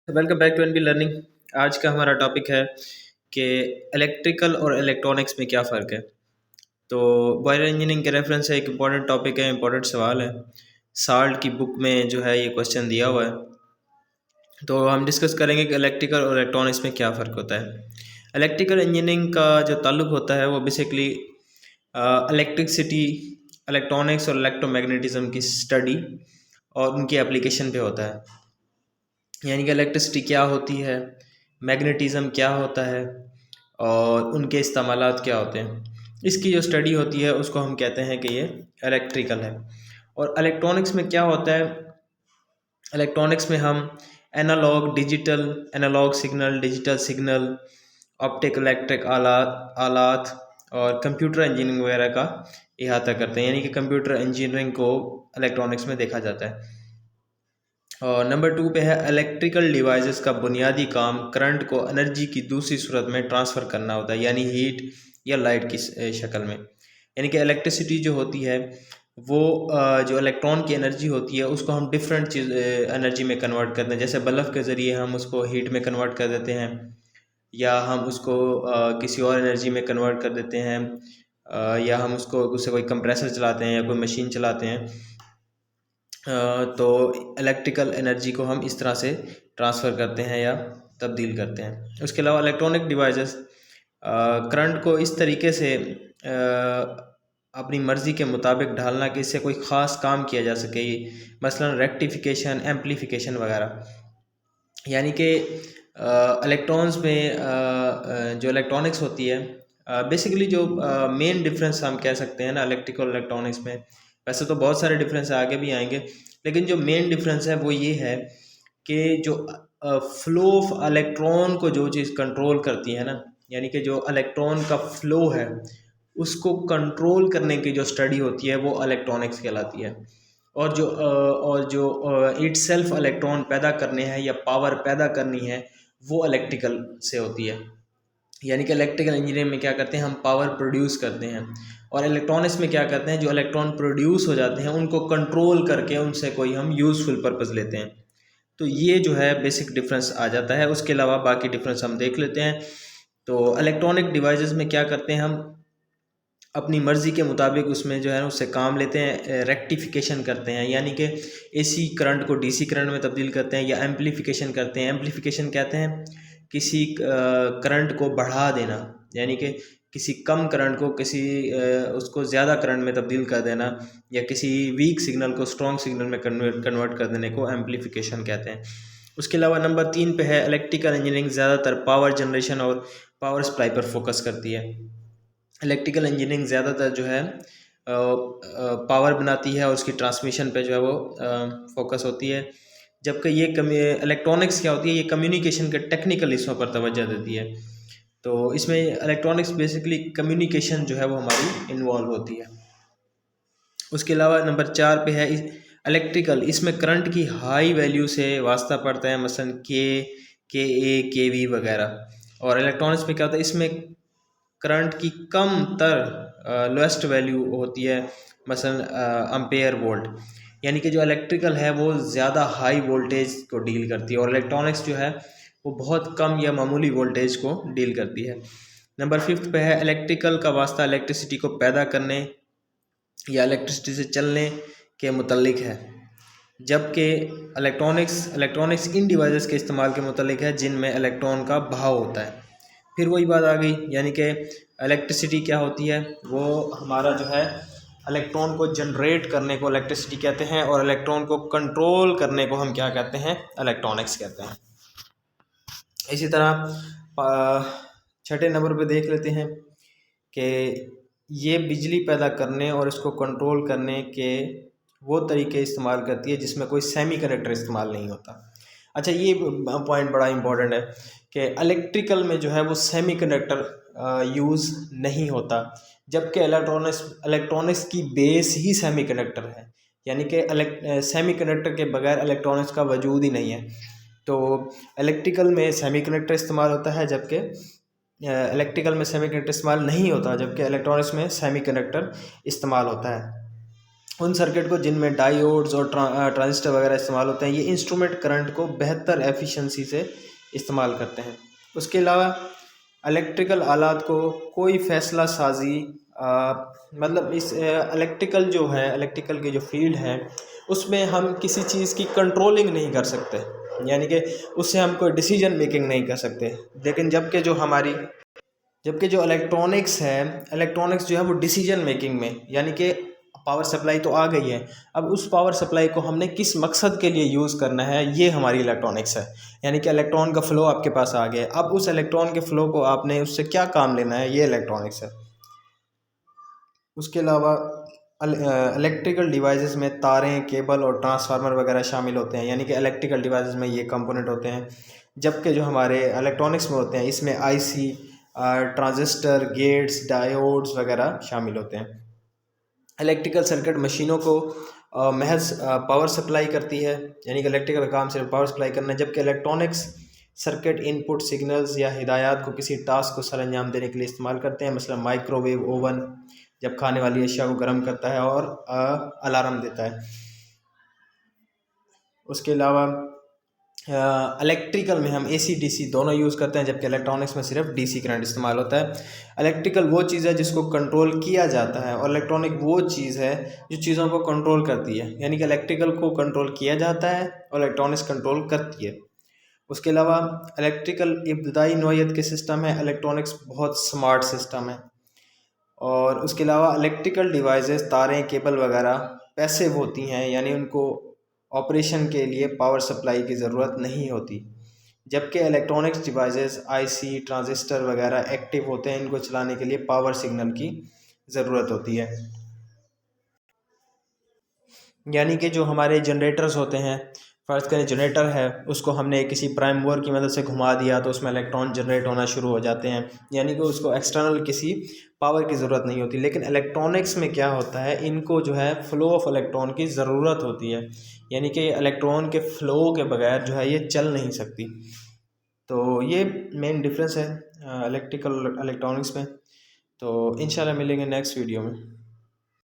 Welcome back to NB learning. आज का हमारा टॉपिक है कि इलेक्ट्रिकल और इलेक्ट्रॉनिक्स में क्या फ़र्क है। तो बॉयलर इंजीनियरिंग के रेफरेंस से एक इम्पॉर्टेंट टॉपिक है, इम्पॉर्टेंट सवाल है। साल्ट की बुक में जो है ये क्वेश्चन दिया हुआ है। तो हम डिस्कस करेंगे कि इलेक्ट्रिकल और इलेक्ट्रॉनिक्स में क्या फ़र्क होता है। इलेक्ट्रिकल इंजीनियरिंग का जो ताल्लुक़ होता है वो बेसिकली इलेक्ट्रिसिटी, इलेक्ट्रॉनिक्स और इलेक्ट्रोमैग्नेटिज़म की स्टडी और उनकी एप्लीकेशन पे होता है। यानी कि इलेक्ट्रिसिटी क्या होती है, मैग्नेटिज़म क्या होता है और उनके इस्तेमालात क्या होते हैं, इसकी जो स्टडी होती है उसको हम कहते हैं कि ये इलेक्ट्रिकल है। और इलेक्ट्रॉनिक्स में क्या होता है, इलेक्ट्रॉनिक्स में हम analogue signal, digital signal, optic electric आलात आलात और कंप्यूटर इंजीनियरिंग वगैरह का इहाता करते हैं। यानी कि कंप्यूटर इंजीनियरिंग को इलेक्ट्रॉनिक्स में देखा जाता है। और नंबर 2 पे है इलेक्ट्रिकल डिवाइसेस का बुनियादी काम करंट को एनर्जी की दूसरी सूरत में ट्रांसफ़र करना होता है, यानी हीट या लाइट की शक्ल में। यानी कि इलेक्ट्रिसिटी जो होती है वो जो इलेक्ट्रॉन की एनर्जी होती है उसको हम डिफरेंट चीज़ एनर्जी में कन्वर्ट करते हैं। जैसे बल्ब के ज़रिए हम उसको हीट में कन्वर्ट कर देते हैं, या हम उसको किसी और एनर्जी में कन्वर्ट कर देते हैं, या हम उससे कोई कंप्रेसर चलाते हैं या कोई मशीन चलाते हैं। तो इलेक्ट्रिकल एनर्जी को हम इस तरह से ट्रांसफ़र करते हैं या तब्दील करते हैं। उसके अलावा इलेक्ट्रॉनिक डिवाइसेस करंट को इस तरीके से अपनी मर्ज़ी के मुताबिक ढालना कि इससे कोई ख़ास काम किया जा सके, मसलन रेक्टिफिकेशन, एम्प्लीफिकेशन वगैरह। यानी कि इलेक्ट्रॉन्स में जो इलेक्ट्रॉनिक्स होती है, बेसिकली जो मेन डिफरेंस हम कह सकते हैं ना इलेक्ट्रिकल इलेक्ट्रॉनिक्स में, वैसे तो बहुत सारे डिफरेंस आगे भी आएंगे, लेकिन जो मेन डिफरेंस है वो ये है कि जो फ्लो ऑफ इलेक्ट्रॉन को जो चीज़ कंट्रोल करती है ना, यानी कि जो इलेक्ट्रॉन का फ्लो है उसको कंट्रोल करने की जो स्टडी होती है वो इलेक्ट्रॉनिक्स कहलाती है। और जो इट सेल्फ इलेक्ट्रॉन पैदा करने हैं या पावर पैदा करनी है वो इलेक्ट्रिकल से होती है। यानी कि इलेक्ट्रिकल इंजीनियरिंग में क्या करते हैं, हम पावर प्रोड्यूस करते हैं, और इलेक्ट्रॉनिक्स में क्या करते हैं, जो इलेक्ट्रॉन प्रोड्यूस हो जाते हैं उनको कंट्रोल करके उनसे कोई हम यूज़फुल पर्पज़ लेते हैं। तो ये जो है बेसिक डिफरेंस आ जाता है। उसके अलावा बाकी डिफरेंस हम देख लेते हैं। तो इलेक्ट्रॉनिक डिवाइसेस में क्या करते हैं, हम अपनी मर्ज़ी के मुताबिक उसमें जो है उससे काम लेते हैं, रेक्टिफिकेशन करते हैं, यानी कि एसी करंट को डीसी करंट में तब्दील करते हैं, या एम्प्लीफिकेशन करते हैं। एम्प्लीफिकेशन कहते हैं किसी करंट को बढ़ा देना, यानी कि किसी कम करंट को उसको ज़्यादा करंट में तब्दील कर देना, या किसी वीक सिग्नल को स्ट्रॉन्ग सिग्नल में कन्वर्ट कर देने को एम्प्लीफिकेशन कहते हैं। उसके अलावा नंबर 3 पे है इलेक्ट्रिकल इंजीनियरिंग ज़्यादातर पावर जनरेशन और पावर सप्लाई पर फोकस करती है। इलेक्ट्रिकल इंजीनियरिंग ज़्यादातर जो है पावर बनाती है और उसकी ट्रांसमिशन पे जो है वो फोकस होती है, जबकि ये इलेक्ट्रॉनिक्स क्या होती है, ये कम्युनिकेशन के टेक्निकल हिस्सों पर तवज्जो देती है। तो इसमें इलेक्ट्रॉनिक्स बेसिकली कम्युनिकेशन जो है वो हमारी इन्वॉल्व होती है। उसके अलावा नंबर 4 पे है इलेक्ट्रिकल, इसमें करंट की हाई वैल्यू से वास्ता पड़ता है, मसलन के ए के वी वगैरह। और इलेक्ट्रॉनिक्स में क्या होता है, इसमें करंट की कम तर लोएस्ट वैल्यू होती है, मसलन अम्पेयर वोल्ट। यानी कि जो इलेक्ट्रिकल है वो ज़्यादा हाई वोल्टेज को डील करती है, और इलेक्ट्रॉनिक्स जो है वो बहुत कम या मामूली वोल्टेज को डील करती है। नंबर 5 पे है इलेक्ट्रिकल का वास्ता इलेक्ट्रिसिटी को पैदा करने या इलेक्ट्रिसिटी से चलने के मुतल्लिक है, जबकि इलेक्ट्रॉनिक्स इन डिवाइसेस के इस्तेमाल के मुतल्लिक है जिनमें इलेक्ट्रॉन का बहाव होता है। फिर वही बात आ गई, यानी कि इलेक्ट्रिसिटी क्या होती है, वो हमारा जो है इलेक्ट्रॉन को जनरेट करने को इलेक्ट्रिसिटी कहते हैं, और इलेक्ट्रॉन को कंट्रोल करने को हम क्या कहते हैं, इलेक्ट्रॉनिक्स कहते हैं। इसी तरह छठे नंबर पे देख लेते हैं कि ये बिजली पैदा करने और इसको कंट्रोल करने के वो तरीके इस्तेमाल करती है जिसमें कोई सेमीकंडक्टर इस्तेमाल नहीं होता। अच्छा, ये पॉइंट बड़ा इंपॉर्टेंट है कि इलेक्ट्रिकल में जो है वो सेमीकंडक्टर यूज़ नहीं होता, जबकि इलेक्ट्रॉनिक्स की बेस ही सेमीकंडक्टर है। यानी कि सेमीकंडक्टर के बगैर इलेक्ट्रॉनिक्स का वजूद ही नहीं है। तो इलेक्ट्रिकल में सेमीकंडक्टर इस्तेमाल होता है, जबकि इलेक्ट्रिकल में सेमीकंडक्टर इस्तेमाल नहीं होता, जबकि इलेक्ट्रॉनिक्स में सेमीकंडक्टर इस्तेमाल होता है। उन सर्किट को जिनमें डायोड्स और ट्रांजिस्टर वगैरह इस्तेमाल होते हैं। ये इंस्ट्रूमेंट करंट को बेहतर एफिशिएंसी से इस्तेमाल करते हैं। उसके अलावा इलेक्ट्रिकल आलात को कोई फ़ैसला साजी मतलब इस इलेक्ट्रिकल जो है, इलेक्ट्रिकल की जो फील्ड है उसमें हम किसी चीज़ की कंट्रोलिंग नहीं कर सकते, यानी कि उससे हम कोई डिसीजन मेकिंग नहीं कर सकते। लेकिन जबकि जो इलेक्ट्रॉनिक्स है, इलेक्ट्रॉनिक्स जो है वो डिसीजन मेकिंग में, यानी कि पावर सप्लाई तो आ गई है, अब उस पावर सप्लाई को हमने किस मकसद के लिए यूज़ करना है, ये हमारी इलेक्ट्रॉनिक्स है। यानी कि इलेक्ट्रॉन का फ़्लो आपके पास आ गया, अब उस इलेक्ट्रॉन के फ़्लो को आपने उससे क्या काम लेना है, ये इलेक्ट्रॉनिक्स है। उसके अलावा इलेक्ट्रिकल डिवाइसेस में तारें, केबल और ट्रांसफार्मर वगैरह शामिल होते हैं, यानी कि इलेक्ट्रिकल डिवाइसेस में ये कंपोनेंट होते हैं। जबकि जो हमारे इलेक्ट्रॉनिक्स में होते हैं इसमें आईसी, ट्रांजिस्टर, गेट्स, डायोड्स वगैरह शामिल होते हैं। इलेक्ट्रिकल सर्किट मशीनों को महज पावर सप्लाई करती है, यानी कि इलेक्ट्रिकल काम सिर्फ पावर सप्लाई करना है, जबकि इलेक्ट्रॉनिक्स सर्किट इनपुट सिग्नल्स या हिदायत को किसी टास्क को सर अंजाम देने के लिए इस्तेमाल करते हैं। मसलन माइक्रोवेव ओवन जब खाने वाली अशिया को गर्म करता है और अलार्म देता है। उसके अलावा इलेक्ट्रिकल में हम एसी डीसी दोनों यूज़ करते हैं, जबकि इलेक्ट्रॉनिक्स में सिर्फ डीसी करंट इस्तेमाल होता है। इलेक्ट्रिकल वो चीज़ है जिसको कंट्रोल किया जाता है और इलेक्ट्रॉनिक वो चीज़ है जो चीज़ों को कंट्रोल करती है, यानी कि इलेक्ट्रिकल को कंट्रोल किया जाता है और इलेक्ट्रॉनिक्स कंट्रोल करती है। उसके अलावा इलेक्ट्रिकल इब्तदाई नौइयत के सिस्टम है, इलेक्ट्रॉनिक्स बहुत स्मार्ट सिस्टम है। और उसके अलावा इलेक्ट्रिकल डिवाइसेस, तारें, केबल वगैरह पैसिव होती हैं, यानी उनको ऑपरेशन के लिए पावर सप्लाई की ज़रूरत नहीं होती, जबकि इलेक्ट्रॉनिक्स डिवाइसेस आईसी, ट्रांजिस्टर वगैरह एक्टिव होते हैं, इनको चलाने के लिए पावर सिग्नल की ज़रूरत होती है। यानी कि जो हमारे जनरेटर्स होते हैं, फ़र्ज़ करें जनरेटर है, उसको हमने किसी प्राइम मूवर की मदद से घुमा दिया तो उसमें इलेक्ट्रॉन जनरेट होना शुरू हो जाते हैं, यानी कि उसको एक्सटर्नल किसी पावर की ज़रूरत नहीं होती। लेकिन इलेक्ट्रॉनिक्स में क्या होता है, इनको जो है फ़्लो ऑफ इलेक्ट्रॉन की ज़रूरत होती है, यानी कि इलेक्ट्रॉन के फ़्लो के बगैर जो है ये चल नहीं सकती। तो ये मेन डिफरेंस है इलेक्ट्रिकल इलेक्ट्रॉनिक्स में। तो इंशाल्लाह मिलेंगे नेक्स्ट वीडियो में।